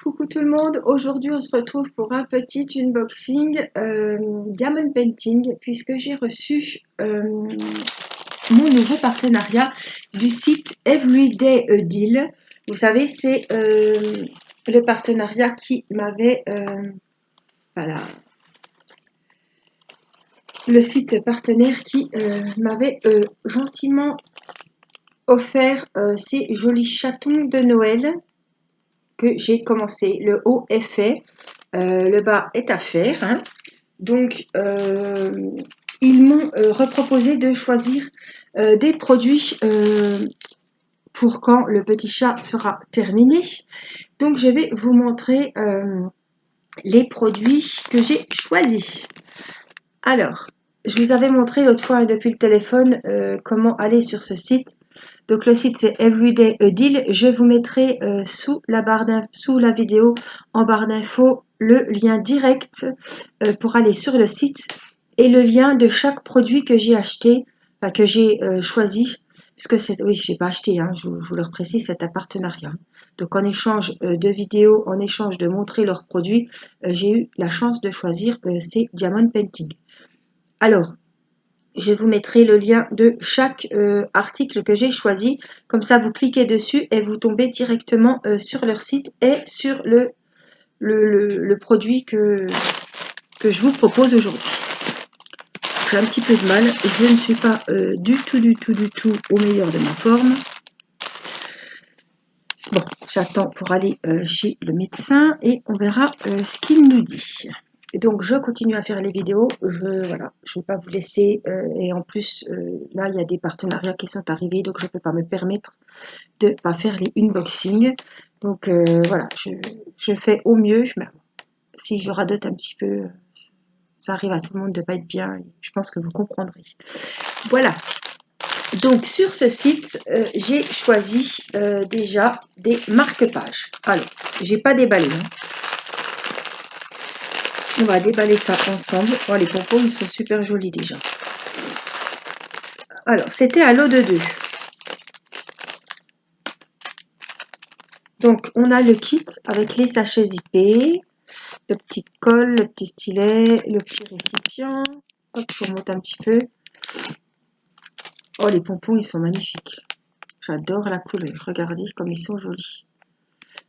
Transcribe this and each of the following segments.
Coucou tout le monde, aujourd'hui on se retrouve pour un petit unboxing Diamond Painting puisque j'ai reçu mon nouveau partenariat du site Everyday Deal. Vous savez, c'est le partenariat qui m'avait, voilà, le site partenaire qui m'avait gentiment offert ces jolis chatons de Noël que j'ai commencé. Le haut est fait, le bas est à faire, hein. Donc ils m'ont reproposé de choisir des produits pour quand le petit chat sera terminé. Donc je vais vous montrer les produits que j'ai choisis. Alors, je vous avais montré l'autre fois depuis le téléphone comment aller sur ce site. Donc le site c'est Everyday Deal. Je vous mettrai sous la vidéo en barre d'infos le lien direct pour aller sur le site et le lien de chaque produit que j'ai acheté, enfin, que j'ai choisi. Puisque c'est, oui, j'ai pas acheté, hein, je vous le précise, c'est un partenariat. Donc en échange de vidéos, en échange de montrer leurs produits, j'ai eu la chance de choisir ces Diamond Painting. Alors, je vous mettrai le lien de chaque article que j'ai choisi. Comme ça, vous cliquez dessus et vous tombez directement sur leur site et sur le produit que je vous propose aujourd'hui. J'ai un petit peu de mal. Je ne suis pas du tout au meilleur de ma forme. Bon, j'attends pour aller chez le médecin et on verra ce qu'il nous dit. Et donc je continue à faire les vidéos, voilà, je ne vais pas vous laisser et en plus là il y a des partenariats qui sont arrivés donc je ne peux pas me permettre de ne pas faire les unboxings. Donc voilà, je fais au mieux, mais si je radote un petit peu, ça arrive à tout le monde de ne pas être bien, je pense que vous comprendrez. Voilà, donc sur ce site, j'ai choisi déjà des marque-pages. Alors, j'ai pas déballé, hein. On va déballer ça ensemble. Oh, les pompons, ils sont super jolis déjà. Alors, c'était à lot de 2. Donc, on a le kit avec les sachets zippés, le petit col, le petit stylet, le petit récipient. Hop, je vous remonte un petit peu. Oh, les pompons, ils sont magnifiques. J'adore la couleur. Regardez comme ils sont jolis.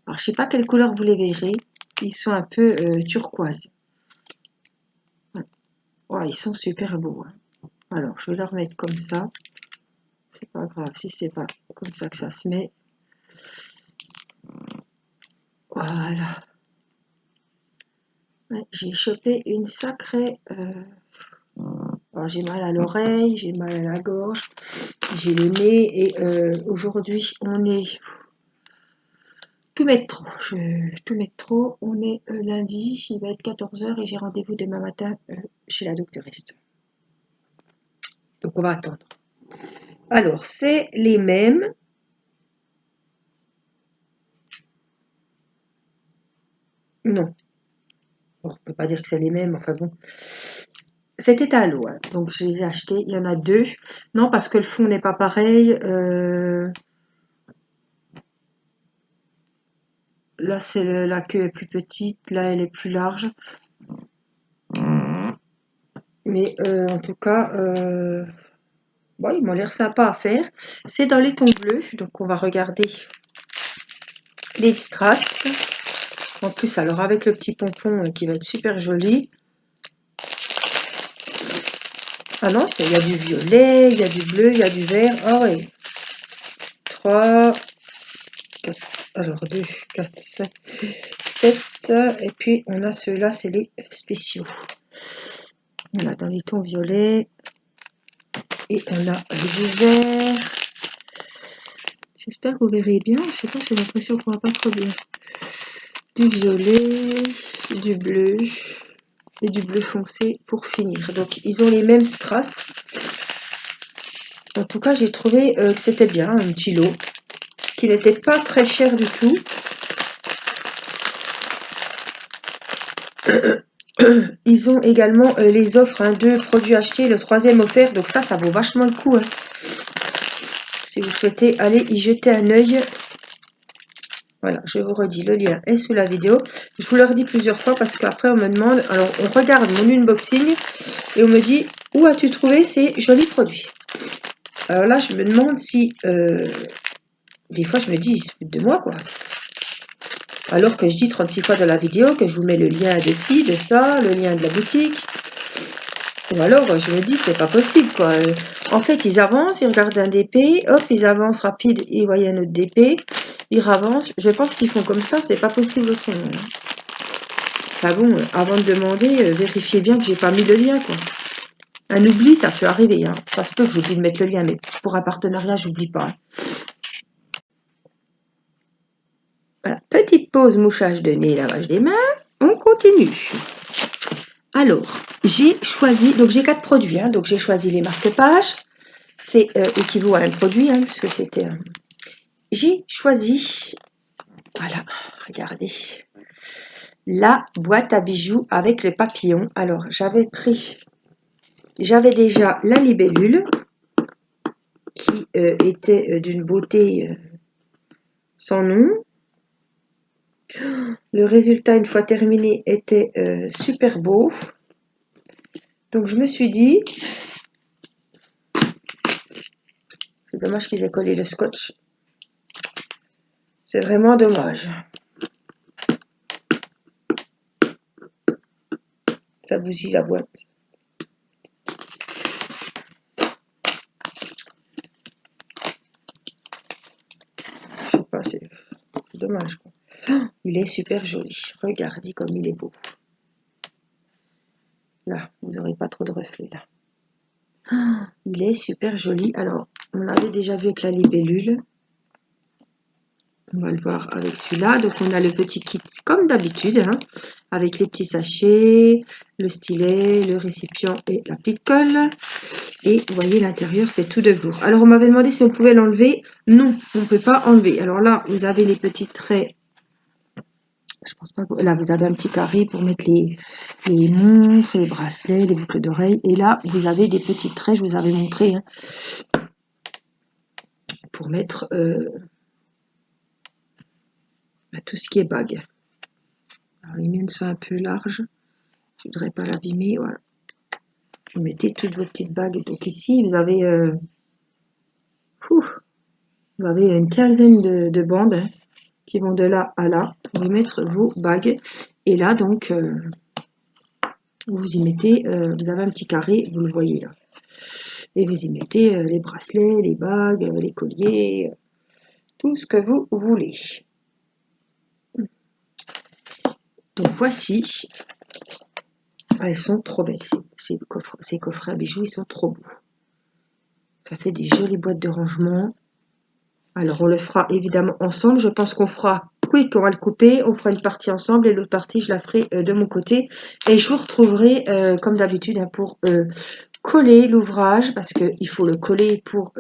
Alors, je sais pas quelle couleur vous les verrez. Ils sont un peu turquoise. Oh, ils sont super beaux, hein. Alors, je vais leur mettre comme ça. C'est pas grave si c'est pas comme ça que ça se met. Voilà. Ouais, j'ai chopé une sacrée... j'ai mal à l'oreille, j'ai mal à la gorge, j'ai le nez et aujourd'hui on est... Tout mettre trop, tout mettre trop. On est lundi, il va être 14 h et j'ai rendez-vous demain matin chez la doctoresse. Donc on va attendre. Alors, c'est les mêmes. Non. Bon, on ne peut pas dire que c'est les mêmes, enfin bon. C'était à l'eau, hein. Donc je les ai achetés. Il y en a 2. Non, parce que le fond n'est pas pareil. Là, c'est la queue est plus petite. Là, elle est plus large. Mais en tout cas, bon, ils m'ont l'air sympa à faire. C'est dans les tons bleus. Donc on va regarder les strass. En plus, alors avec le petit pompon qui va être super joli. Ah non, il y a du violet, il y a du bleu, il y a du vert. Ah ouais. 3, 4, alors 2, 4, 5, 7. Et puis on a ceux-là, c'est les spéciaux. On a dans les tons violets. Et on a du vert. J'espère que vous verrez bien. Je sais pas, j'ai l'impression qu'on voit pas trop bien. Du violet, du bleu et du bleu foncé pour finir. Donc ils ont les mêmes strass. En tout cas, j'ai trouvé que c'était bien, un petit lot, qui n'était pas très cher du tout. Ils ont également les offres, hein, 2 produits achetés, le 3e offert, donc ça vaut vachement le coup, hein. Si vous souhaitez aller y jeter un œil. Voilà, je vous redis, le lien est sous la vidéo. Je vous le redis plusieurs fois parce qu'après on me demande, alors on regarde mon unboxing et on me dit, où as-tu trouvé ces jolis produits? Alors là, je me demande si, des fois je me dis, ils se foutent de moi quoi. Alors que je dis 36 fois dans la vidéo que je vous mets le lien de ci, de ça, le lien de la boutique. Ou alors je me dis, c'est pas possible quoi. En fait, ils avancent, ils regardent un DP, hop, ils avancent rapide, ils voient un autre DP, ils avancent. Je pense qu'ils font comme ça, c'est pas possible autrement. Enfin bon, avant de demander, vérifiez bien que j'ai pas mis le lien quoi. Un oubli, ça peut arriver, hein. Ça se peut que j'oublie de mettre le lien, mais pour un partenariat, j'oublie pas. Hein. Voilà, petite pause mouchage de nez, lavage des mains. On continue. Alors, j'ai choisi, donc j'ai 4 produits, hein, donc j'ai choisi les marque-pages. C'est équivaut à un produit, hein, puisque c'était... J'ai choisi, voilà, regardez, la boîte à bijoux avec le papillon. Alors, j'avais déjà la libellule, qui était d'une beauté sans nom. Le résultat, une fois terminé, était super beau. Donc, je me suis dit, c'est dommage qu'ils aient collé le scotch. C'est vraiment dommage. Ça bousille la boîte. Je sais pas, c'est dommage. Quoi. Oh, il est super joli. Regardez comme il est beau. Là, vous n'aurez pas trop de reflets là. Oh, il est super joli. Alors, on l'avait déjà vu avec la libellule. On va le voir avec celui-là. Donc, on a le petit kit comme d'habitude, hein, avec les petits sachets, le stylet, le récipient et la petite colle. Et vous voyez, l'intérieur, c'est tout de velours. Alors, on m'avait demandé si on pouvait l'enlever. Non, on ne peut pas enlever. Alors là, vous avez les petits traits. Je pense pas que... Là, vous avez un petit carré pour mettre les montres, les bracelets, les boucles d'oreilles. Et là, vous avez des petits traits, je vous avais montré, hein, pour mettre tout ce qui est bague. Alors, les miennes sont un peu larges. Je ne voudrais pas l'abîmer, voilà. Vous mettez toutes vos petites bagues. Donc ici, vous avez, vous avez une quinzaine de bandes, hein, qui vont de là à là pour y mettre vos bagues. Et là, donc, vous y mettez, vous avez un petit carré, vous le voyez là. Et vous y mettez les bracelets, les bagues, les colliers, tout ce que vous voulez. Donc voici, elles sont trop belles, ces coffrets à bijoux, ils sont trop beaux. Ça fait des jolies boîtes de rangement. Alors on le fera évidemment ensemble, je pense qu'on fera quick, on va le couper, on fera une partie ensemble et l'autre partie je la ferai de mon côté. Et je vous retrouverai comme d'habitude, hein, pour coller l'ouvrage, parce qu'il faut le coller pour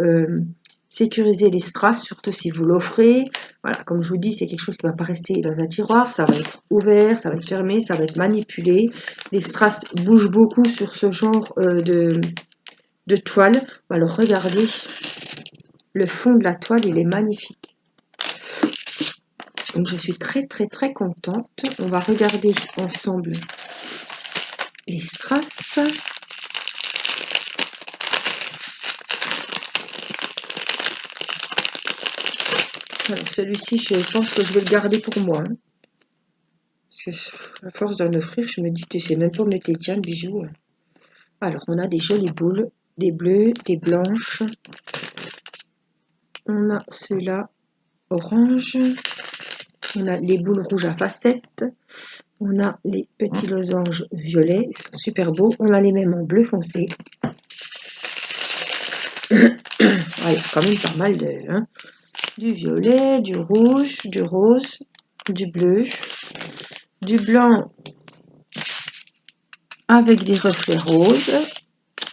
sécuriser les strass, surtout si vous l'offrez. Voilà, comme je vous dis, c'est quelque chose qui ne va pas rester dans un tiroir, ça va être ouvert, ça va être fermé, ça va être manipulé. Les strass bougent beaucoup sur ce genre de toile. Alors regardez, le fond de la toile, il est magnifique. Donc je suis très contente. On va regarder ensemble les strass. Alors celui-ci, je pense que je vais le garder pour moi. Hein. Parce que à force d'en offrir, je me dis, tu sais même pas mettre les tiens, le bijou. Alors on a des jolies boules, des bleues, des blanches. On a ceux-là orange. On a les boules rouges à facettes. On a les petits losanges violets, ils sont super beaux. On a les mêmes en bleu foncé. Ah, il y a quand même pas mal de... Hein. Du violet, du rouge, du rose, du bleu, du blanc avec des reflets roses,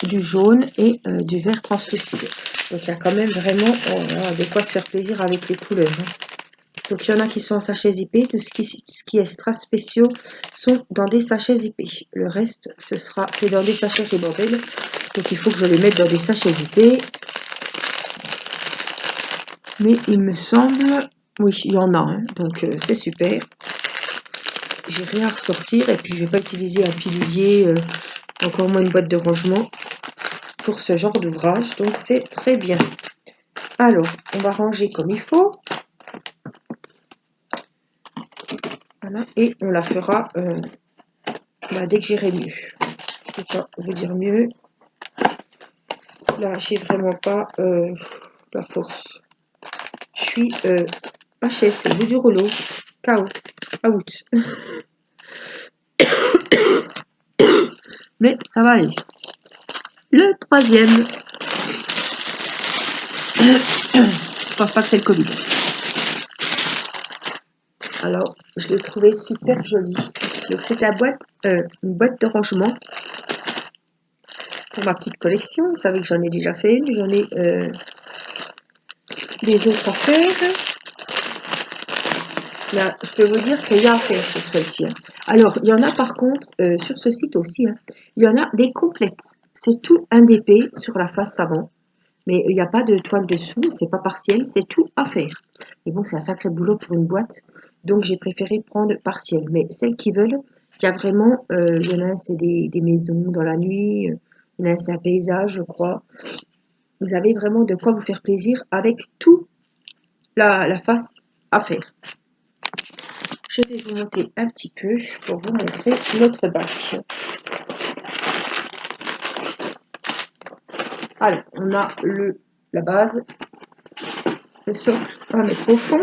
du jaune et du vert translucide. Donc il y a quand même vraiment de quoi se faire plaisir avec les couleurs. Hein. Donc il y en a qui sont en sachets zippés, tout ce qui est strass spéciaux sont dans des sachets zippés. Le reste, c'est dans des sachets ribambelles. Donc il faut que je les mette dans des sachets zippés. Mais il me semble Oui, il y en a, hein, donc c'est super. J'ai rien à ressortir et puis je vais pas utiliser un pilulier, encore moins une boîte de rangement pour ce genre d'ouvrage, donc c'est très bien. Alors, on va ranger comme il faut. Voilà, et on la fera dès que j'irai mieux. Je peux pas vous dire mieux. Là, j'ai vraiment pas la force. Je suis HS, au bout du rouleau. KO. Out. Mais ça va aller. Le troisième. Je pense pas que c'est le Covid. Alors, je l'ai trouvé super joli. Donc, c'est la boîte, une boîte de rangement pour ma petite collection. Vous savez que j'en ai déjà fait une. J'en ai des autres à faire. Là, je peux vous dire qu'il y a à faire sur celle-ci. Hein. Alors, il y en a par contre, sur ce site aussi, hein, il y en a des complètes. C'est tout un DP sur la face avant. Mais il n'y a pas de toile dessous, c'est pas partiel, c'est tout à faire. Mais bon, c'est un sacré boulot pour une boîte, donc j'ai préféré prendre partiel. Mais celles qui veulent, il y a vraiment, il y en a un, c'est des maisons dans la nuit, il y en a un, c'est un paysage, je crois. Vous avez vraiment de quoi vous faire plaisir avec tout la face à faire. Je vais vous monter un petit peu pour vous montrer notre bac. Alors, on a la base, le socle à mettre au fond,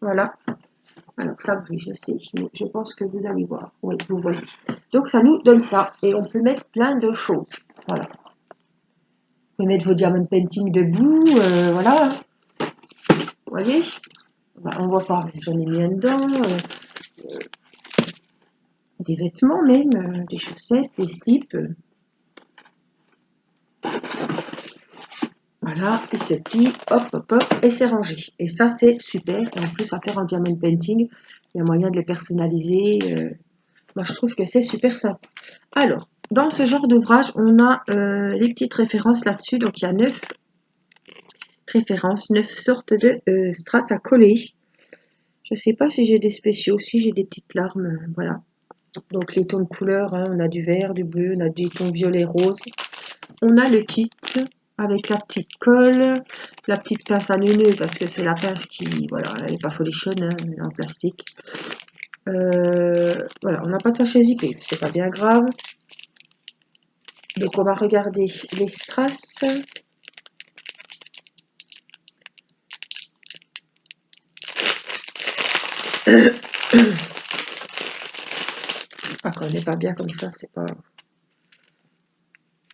voilà. Alors, ça brille, je sais, mais je pense que vous allez voir. Oui, vous voyez. Donc, ça nous donne ça. Et on peut mettre plein de choses. Voilà. Vous pouvez mettre vos diamond painting debout. Voilà. Vous voyez, on voit pas, mais j'en ai mis un dedans. Des vêtements même, des chaussettes, des slips. Voilà, il se plie, hop, hop, hop, et c'est rangé. Et ça, c'est super. Et en plus, à faire en diamond painting, il y a moyen de le personnaliser. Moi, je trouve que c'est super simple. Alors, dans ce genre d'ouvrage, on a les petites références là-dessus. Donc, il y a 9 références, 9 sortes de strass à coller. Je ne sais pas si j'ai des spéciaux, si j'ai des petites larmes, voilà. Donc, les tons de couleur, hein, on a du vert, du bleu, on a des tons violet, rose. On a le kit avec la petite colle, la petite pince à neuneux, parce que c'est la pince qui, voilà, elle n'est pas folichonne, hein, elle est en plastique. Voilà, on n'a pas de sachet zippé, c'est pas bien grave. Donc on va regarder les strass. Ah, quand on n'est pas bien comme ça, c'est pas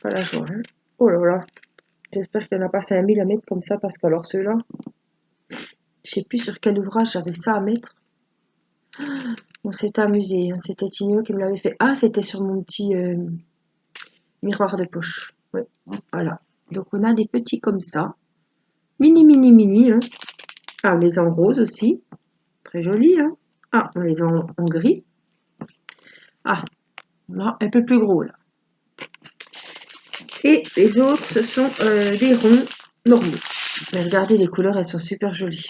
la joie. Hein. Oh là là, j'espère qu'il n'y en a pas 5000 à mettre comme ça, parce que alors ceux-là, je sais plus sur quel ouvrage j'avais ça à mettre. On s'était amusé, hein. C'était Tigno qui me l'avait fait. Ah, c'était sur mon petit miroir de poche. Oui, voilà. Donc on a des petits comme ça. Mini, mini, mini. Hein. Ah, on les a en rose aussi. Très joli. Hein. Ah, on les a en gris. Ah, là, un peu plus gros là. Et les autres, ce sont des ronds normaux. Mais regardez, les couleurs, elles sont super jolies.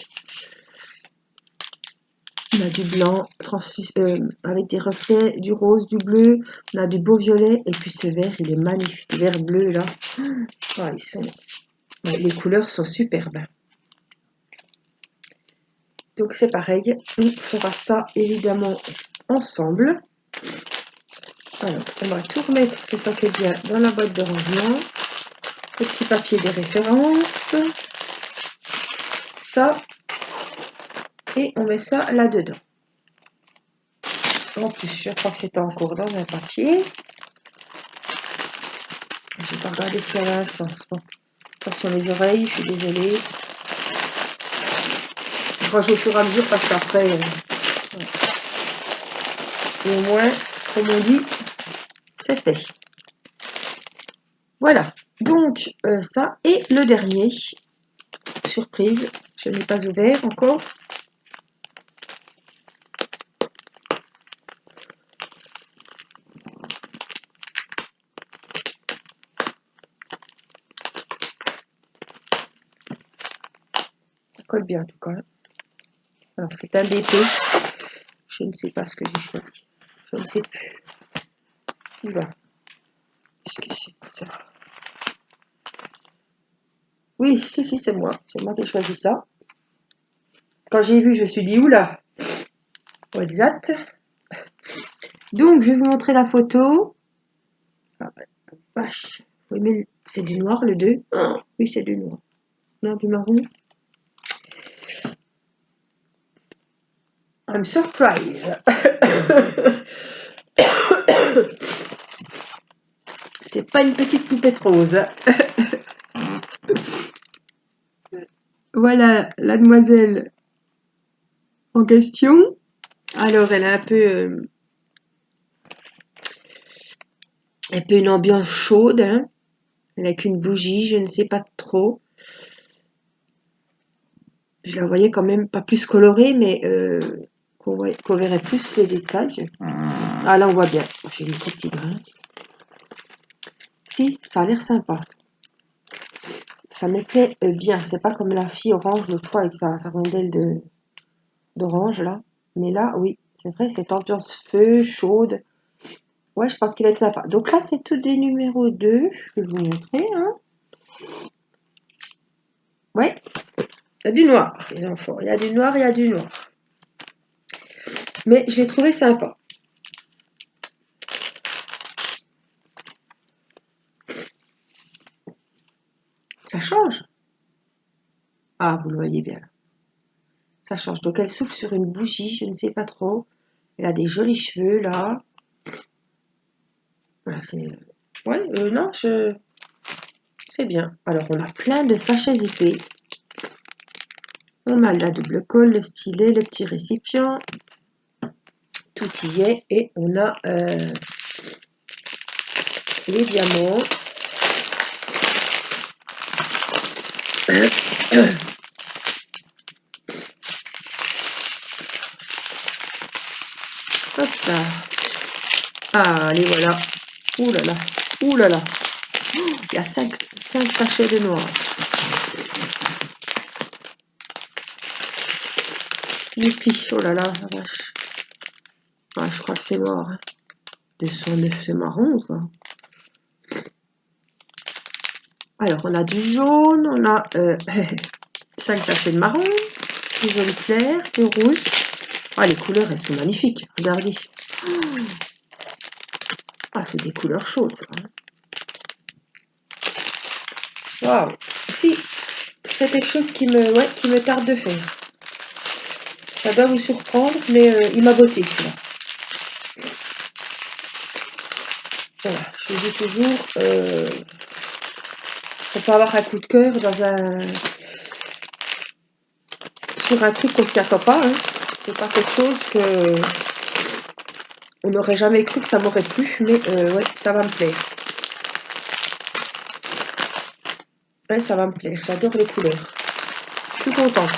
On a du blanc avec des reflets, du rose, du bleu. On a du beau violet. Et puis ce vert, il est magnifique. Vert bleu, là. Ah, les couleurs sont superbes. Donc c'est pareil. On fera ça, évidemment, ensemble. Alors, on va tout remettre, c'est ça qui est bien, dans la boîte de rangement. Le petit papier des références. Ça. Et on met ça là-dedans. En plus, je crois que c'était encore dans un papier. Je vais pas regarder si elle a un sens. Bon. Attention les oreilles, je suis désolée. Je range au fur et à mesure parce qu'après, ouais. Et au moins, comme on dit, c'est fait. Voilà. Donc, ça. Et le dernier, surprise, je n'ai pas ouvert encore. Ça colle bien en tout cas. Alors, c'est un DP. Je ne sais pas ce que j'ai choisi. Je ne sais plus. Oula. Qu'est-ce que c'est ça? Oui, si, c'est moi. C'est moi qui ai choisi ça. Quand j'ai vu, je me suis dit, oula. Exact. Donc, je vais vous montrer la photo. Ah, vache. Oui, mais c'est du noir, le 2. Oh, oui, c'est du noir. Non, du marron. I'm surprised. C'est pas une petite poupette rose. Voilà la demoiselle en question. Alors, elle a un peu une ambiance chaude, hein. Elle a qu'une bougie, je ne sais pas trop. Je la voyais quand même pas plus colorée, mais qu'on verrait plus les détails. Ah, là, on voit bien. J'ai une petite grince. Si, ça a l'air sympa. Ça me plaît bien. C'est pas comme la fille orange l'autre fois avec sa rondelle d'orange, là. Mais là, oui, c'est vrai, cette ambiance feu, chaude. Ouais, je pense qu'il va être sympa. Donc là, c'est tout des numéros 2. Je vais vous montrer, hein. Ouais, il y a du noir, les enfants. Il y a du noir, il y a du noir. Mais je l'ai trouvé sympa. Ça change. Ah, vous le voyez bien. Ça change. Donc, elle souffle sur une bougie, je ne sais pas trop. Elle a des jolis cheveux, là. Voilà, c'est... Ouais, non, c'est bien. Alors, on a plein de sachets zippés. On a la double colle, le stylet, le petit récipient. Tout y est. Et on a les diamants. Hop là. Ah, les voilà. Ouh là là. Ouh là là. Il y a 5 sachets de noir. Youpi. Oh là là, la vache. Ah, je crois que c'est mort. 209, c'est marron, ça. Alors, on a du jaune, on a 5 sachets de marron, du jaune clair, du rouge. Ah, les couleurs, elles sont magnifiques. Regardez. Ah, c'est des couleurs chaudes, ça. Waouh. Si, c'est quelque chose qui me tarde de faire. Ça doit vous surprendre, mais il m'a botté, celui-là. Voilà, je vous dis toujours, faut pas avoir un coup de cœur sur un truc qu'on s'y attend pas, hein. C'est pas quelque chose que on n'aurait jamais cru que ça m'aurait plu, mais ouais, ça va me plaire. Ouais, ça va me plaire. J'adore les couleurs. Je suis contente.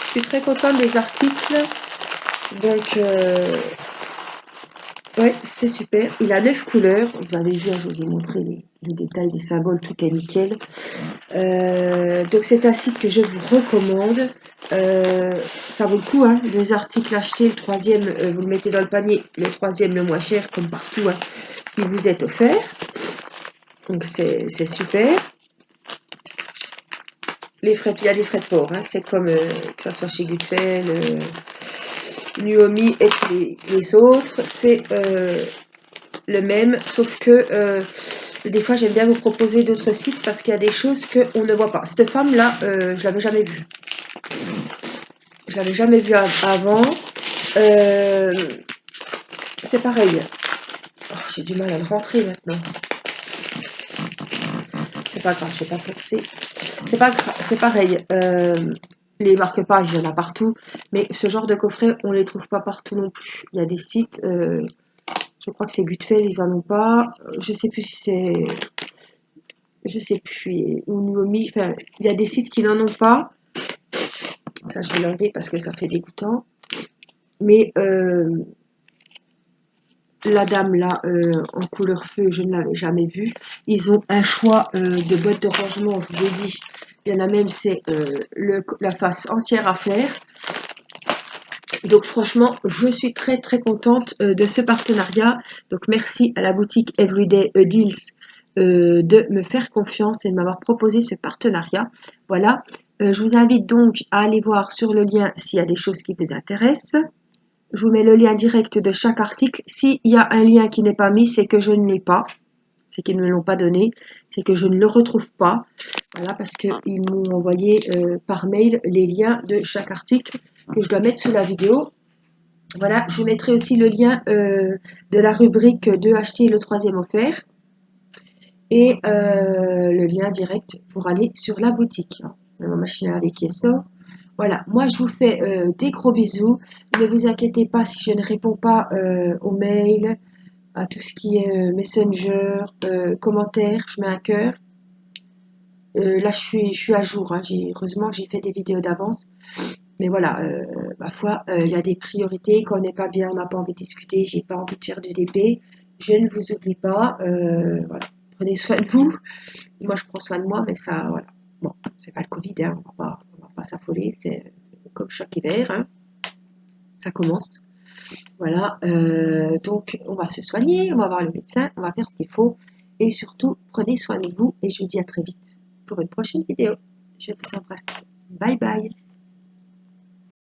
Je suis très contente des articles. Donc, ouais, c'est super. Il a 9 couleurs. Vous avez vu, je vous ai montré les détails des symboles. Tout est nickel. Donc, c'est un site que je vous recommande. Ça vaut le coup, hein. 2 articles achetés. Le troisième, vous le mettez dans le panier. Le troisième, le moins cher, comme partout, hein, il vous est offert. Donc, c'est super. Les frais, il y a des frais de port, hein. C'est comme que ça soit chez Gutfeld, Nuomi et les autres, c'est le même, sauf que des fois j'aime bien vous proposer d'autres sites parce qu'il y a des choses qu'on ne voit pas. Cette femme-là, je l'avais jamais vue. Je l'avais jamais vue avant. C'est pareil. Oh, j'ai du mal à le rentrer maintenant. C'est pas grave, je vais pas forcer. C'est pas grave, c'est pareil. Les marque-pages, il y en a partout, mais ce genre de coffret, on les trouve pas partout non plus. Il y a des sites, je crois que c'est Gutfeld, ils en ont pas. Je sais plus si c'est, je sais plus, ou Nuomi. Enfin, il y a des sites qui n'en ont pas. Ça, je vais l'enlever parce que ça fait dégoûtant. Mais la dame là, en couleur feu, je ne l'avais jamais vue. Ils ont un choix de boîtes de rangement, je vous ai dit. Il y en a même, c'est la face entière à faire. Donc franchement, je suis très très contente de ce partenariat. Donc merci à la boutique Everyday Deals de me faire confiance et de m'avoir proposé ce partenariat. Voilà, je vous invite donc à aller voir sur le lien s'il y a des choses qui vous intéressent. Je vous mets le lien direct de chaque article. S'il y a un lien qui n'est pas mis, c'est que je ne l'ai pas. C'est qu'ils ne me l'ont pas donné. C'est que je ne le retrouve pas. Voilà, parce qu'ils m'ont envoyé par mail les liens de chaque article que je dois mettre sous la vidéo. Voilà, je mettrai aussi le lien de la rubrique de acheter le troisième offert et le lien direct pour aller sur la boutique. Ma machine à laver qui est ça. Voilà, moi je vous fais des gros bisous. Ne vous inquiétez pas si je ne réponds pas aux mails, à tout ce qui est Messenger, commentaires, je mets un cœur. Là je suis à jour, hein. Heureusement j'ai fait des vidéos d'avance. Mais voilà, ma foi, il y a des priorités. Quand on n'est pas bien, on n'a pas envie de discuter, j'ai pas envie de faire du DP. Je ne vous oublie pas. Voilà. Prenez soin de vous. Moi, je prends soin de moi, mais ça, voilà. Bon, c'est pas le Covid, hein, on va pas s'affoler. C'est comme chaque hiver, hein. Ça commence. Voilà. Donc, on va se soigner, on va voir le médecin, on va faire ce qu'il faut. Et surtout, prenez soin de vous. Et je vous dis à très vite pour une prochaine vidéo. Je vous embrasse. Bye bye.